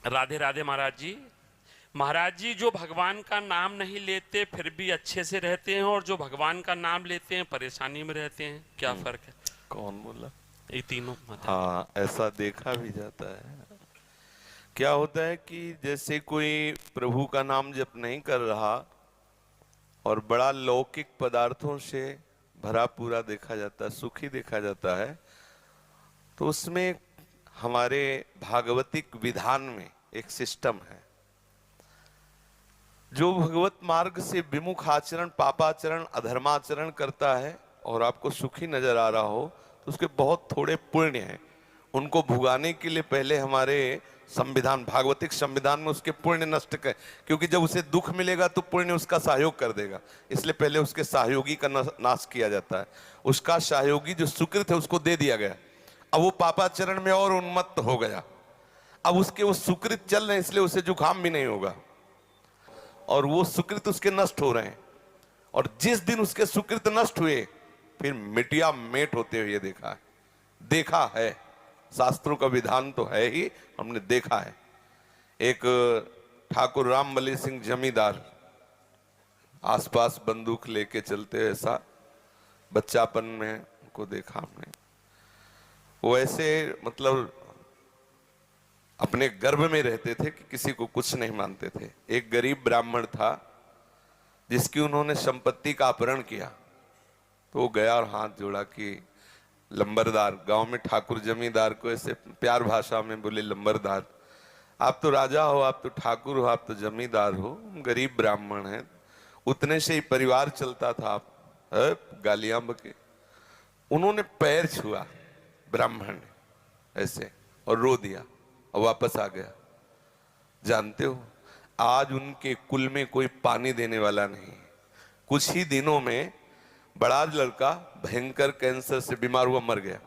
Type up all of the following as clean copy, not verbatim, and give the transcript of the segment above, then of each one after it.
राधे राधे महाराज जी। महाराज जी, जो भगवान का नाम नहीं लेते फिर भी अच्छे से रहते हैं, और जो भगवान का नाम लेते हैं परेशानी में रहते हैं, क्या फर्क है? कौन बोला? ये तीनों माता। हाँ, ऐसा देखा भी जाता है। क्या होता है कि जैसे कोई प्रभु का नाम जप नहीं कर रहा और बड़ा लौकिक पदार्थों से भरा पूरा देखा जाता है, सुखी देखा जाता है, तो उसमें हमारे भागवतिक विधान में एक सिस्टम है। जो भगवत मार्ग से विमुख आचरण, पापाचरण, अधर्माचरण करता है और आपको सुखी नजर आ रहा हो, तो उसके बहुत थोड़े पुण्य हैं। उनको भुगाने के लिए पहले हमारे संविधान, भागवतिक संविधान में उसके पुण्य नष्ट कर, क्योंकि जब उसे दुख मिलेगा तो पुण्य उसका सहयोग कर देगा, इसलिए पहले उसके सहयोगी का नाश किया जाता है। उसका सहयोगी जो सुकृत है उसको दे दिया गया। अब वो पापाचरण में और उन्मत्त हो गया। अब उसके वो सुकृत चल रहे हैं, इसलिए उसे जुकाम भी नहीं होगा, और वो सुकृत उसके नष्ट हो रहे हैं। और जिस दिन उसके सुकृत नष्ट हुए, फिर मिटिया मेट होते हुए देखा है। शास्त्रों का विधान तो है ही, हमने देखा है। एक ठाकुर रामबली सिंह जमींदार आसपास बंदूक लेके चलते, ऐसा बच्चापन में उनको देखा हमने। वो ऐसे मतलब अपने गर्भ में रहते थे कि किसी को कुछ नहीं मानते थे। एक गरीब ब्राह्मण था जिसकी उन्होंने संपत्ति का अपहरण किया, तो वो गया और हाथ जोड़ा कि लंबरदार, गांव में ठाकुर जमींदार को ऐसे प्यार भाषा में बोले, लंबरदार, आप तो राजा हो, आप तो ठाकुर हो, आप तो जमींदार हो, गरीब ब्राह्मण हैं, उतने से ही परिवार चलता था, आप गालियां बके। उन्होंने पैर छुआ ब्राह्मण ने ऐसे और रो दिया और वापस आ गया। जानते हो, आज उनके कुल में कोई पानी देने वाला नहीं। कुछ ही दिनों में बड़ा लड़का भयंकर कैंसर से बीमार हुआ, मर गया।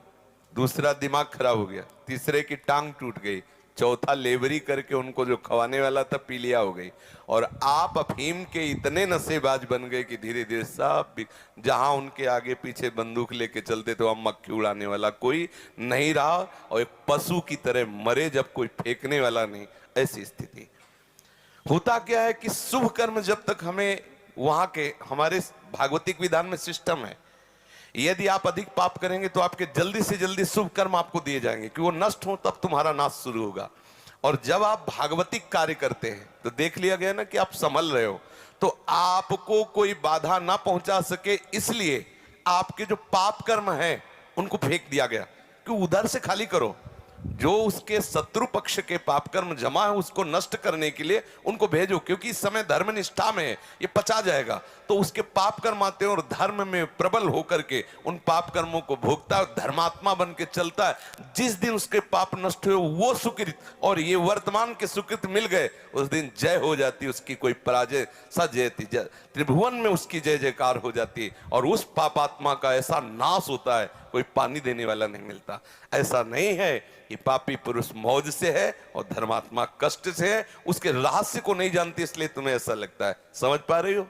दूसरा दिमाग खराब हो गया, तीसरे की टांग टूट गई, चौथा लेबरी करके उनको जो खवाने वाला था पीलिया हो गई। और आप अफीम के इतने नशेबाज बन गए कि धीरे धीरे सब, जहां उनके आगे पीछे बंदूक लेके चलते थे वहां मक्खी उड़ाने वाला कोई नहीं रहा, और एक पशु की तरह मरे जब कोई फेंकने वाला नहीं, ऐसी स्थिति। होता क्या है कि शुभ कर्म जब तक हमें वहां के, हमारे भागवतिक विधान में सिस्टम है, यदि आप अधिक पाप करेंगे तो आपके जल्दी से जल्दी शुभ कर्म आपको दिए जाएंगे कि वो नष्ट हो, तब तुम्हारा नाश शुरू होगा। और जब आप भागवतिक कार्य करते हैं तो देख लिया गया ना कि आप संभल रहे हो, तो आपको कोई बाधा ना पहुंचा सके, इसलिए आपके जो पाप कर्म है उनको फेंक दिया गया कि उधर से खाली करो। जो उसके शत्रु पक्ष के पाप कर्म जमा है उसको नष्ट करने के लिए उनको भेजो, क्योंकि इस समय धर्म निष्ठा में है, ये पचा जाएगा। तो उसके पाप कर्म आते हैं और धर्म में प्रबल होकर के उन पाप कर्मों को भोगता है, धर्मात्मा बन के चलता है। जिस दिन उसके पाप नष्ट हुए वो सुकृत और ये वर्तमान के सुकृत मिल गए, उस दिन जय हो जाती, उसकी कोई पराजय सजयती, त्रिभुवन में उसकी जय जयकार हो जाती है, और उस पापात्मा का ऐसा नाश होता है, कोई पानी देने वाला नहीं मिलता। ऐसा नहीं है कि पापी पुरुष मौज से है और धर्मात्मा कष्ट से है, उसके रहस्य को नहीं जानती, इसलिए तुम्हें ऐसा लगता है। समझ पा रही हो?